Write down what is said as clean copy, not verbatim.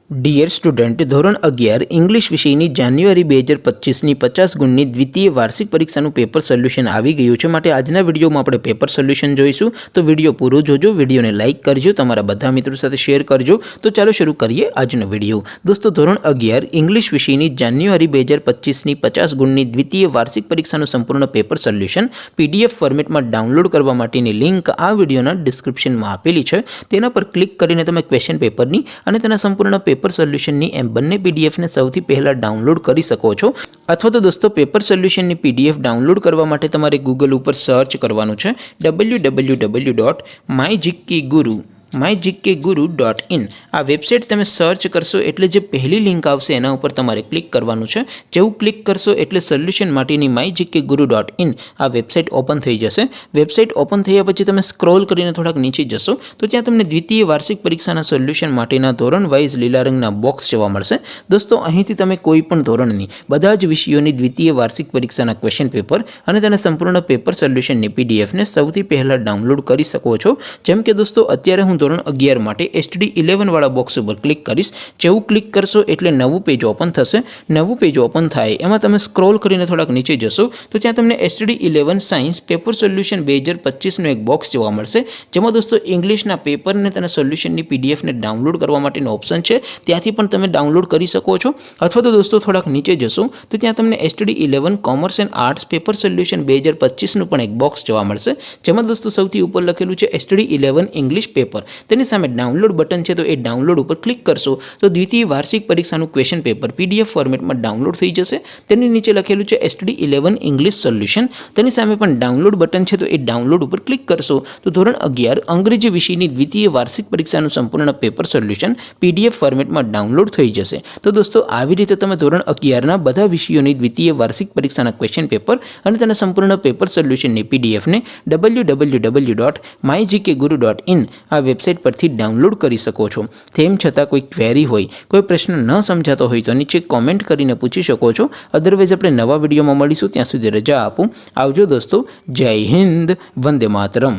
Dear student, ધોરણ 11 English વિષયની જાન્યુઆરી 2025ની 50 ગુણની દ્વિતીય વાર્ષિક પરીક્ષાનું પેપર સોલ્યુશન આવી ગયું છે। માટે આજના વિડીયોમાં આપણે પેપર સોલ્યુશન જોઈશું। તો વિડીયો પૂરો જોજો, વિડીયોને લાઇક કરજો, તમારા બધા મિત્રો સાથે શેર કરજો। તો ચાલો શરૂ કરીએ આજનો વિડીયો। દોસ્તો, ધોરણ 11 ઇંગ્લિશ વિષયની જાન્યુઆરી 2025ની 50 ગુણની દ્વિતીય વાર્ષિક પરીક્ષાનું સંપૂર્ણ પેપર સોલ્યુશન પીડીએફ ફોર્મેટમાં ડાઉનલોડ કરવા માટેની લિંક આ વિડીયોના ડિસ્ક્રિપ્શનમાં આપેલી છે। તેના પર ક્લિક કરીને તમે ક્વેશ્ચન પેપરની અને તેના સંપૂર્ણ પેપર સોલ્યુશનની એમ બંને પીડીએફને સૌથી પહેલાં ડાઉનલોડ કરી શકો છો। અથવા તો દોસ્તો, પેપર સોલ્યુશનની પીડીએફ ડાઉનલોડ કરવા માટે તમારે ગૂગલ ઉપર સર્ચ કરવાનું છે www.mygkguru.in। આ વેબસાઇટ તમે સર્ચ કરશો એટલે જે પહેલી લિંક આવશે એના ઉપર તમારે ક્લિક કરવાનું છે। જેવું ક્લિક કરશો એટલે સોલ્યુશન માટેની mygkguru.in આ વેબસાઇટ ઓપન થઈ જશે। વેબસાઇટ ઓપન થયા પછી તમે સ્ક્રોલ કરીને થોડાક નીચે જશો તો ત્યાં તમને દ્વિતીય વાર્ષિક પરીક્ષાના સોલ્યુશન માટેના ધોરણ વાઇઝ લીલા રંગના બોક્સ જોવા મળશે। દોસ્તો, અહીંથી તમે કોઈ પણ ધોરણની બધા જ વિષયોની દ્વિતીય વાર્ષિક પરીક્ષાના ક્વેશ્ચન પેપર અને તેના સંપૂર્ણ પેપર સોલ્યુશનની પીડીએફને સૌથી પહેલાં ડાઉનલોડ કરી શકો છો। જેમ કે દોસ્તો, અત્યારે હું ધોરણ 11 માટે STD11 વાળા બોક્સ ઉપર ક્લિક કરીશ। જેવું ક્લિક કરશો એટલે નવું પેજ ઓપન થશે। નવું પેજ ઓપન થાય એમાં તમે સ્ક્રોલ કરીને થોડાક નીચે જશો તો ત્યાં તમને STD11 સાયન્સ પેપર સોલ્યુશન 2025નું એક બોક્સ જોવા મળશે। જેમાં દોસ્તો ઇંગ્લિશના પેપરને તેના સોલ્યુશનની પીડીએફને ડાઉનલોડ કરવા માટેનો ઓપ્શન છે, ત્યાંથી પણ તમે ડાઉનલોડ કરી શકો છો। અથવા તો દોસ્તો થોડાક નીચે જશો તો ત્યાં તમને STD11 commerce and arts paper solution 2025નું પણ એક બોક્સ જોવા મળશે। જેમાં દોસ્તો સૌથી ઉપર લખેલું છે STD11 ઇંગ્લિશ પેપર, તેની સામે ડાઉનલોડ બટન છે, તો એ ડાઉનલોડ ઉપર ક્લિક કરશો તો દ્વિતીય વાર્ષિક પરીક્ષાનું ક્વેશ્ચન પેપર પીડીએફ ફોર્મેટમાં ડાઉનલોડ થઈ જશે। તેની નીચે લખેલું છે STD11 ઇંગ્લિશ સોલ્યુશન, તેની સામે પણ ડાઉનલોડ બટન છે, તો એ ડાઉનલોડ ઉપર ક્લિક કરશો તો ધોરણ 11 અંગ્રેજી વિષયની દ્વિતીય વાર્ષિક પરીક્ષાનું સંપૂર્ણ પેપર સોલ્યુશન પીડીએફ ફોર્મેટમાં ડાઉનલોડ થઈ જશે। તો દોસ્તો, આવી રીતે તમે ધોરણ 11ના બધા વિષયોની દ્વિતીય વાર્ષિક પરીક્ષાના ક્વેશ્ચન પેપર અને તેના સંપૂર્ણ પેપર સોલ્યુશનની પીડીએફને www.mygkguru.in આ વેબસાઇટ પરથી ડાઉનલોડ કરી શકો છો। તેમ છતાં કોઈ ક્વેરી હોય, કોઈ પ્રશ્ન ન સમજાતો હોય તો નીચે કોમેન્ટ કરીને પૂછી શકો છો। અદરવાઇઝ આપણે નવા વિડીયોમાં મળીશું, ત્યાં સુધી રજા આપું। આવજો દોસ્તો, જય હિન્દ, વંદે માતરમ।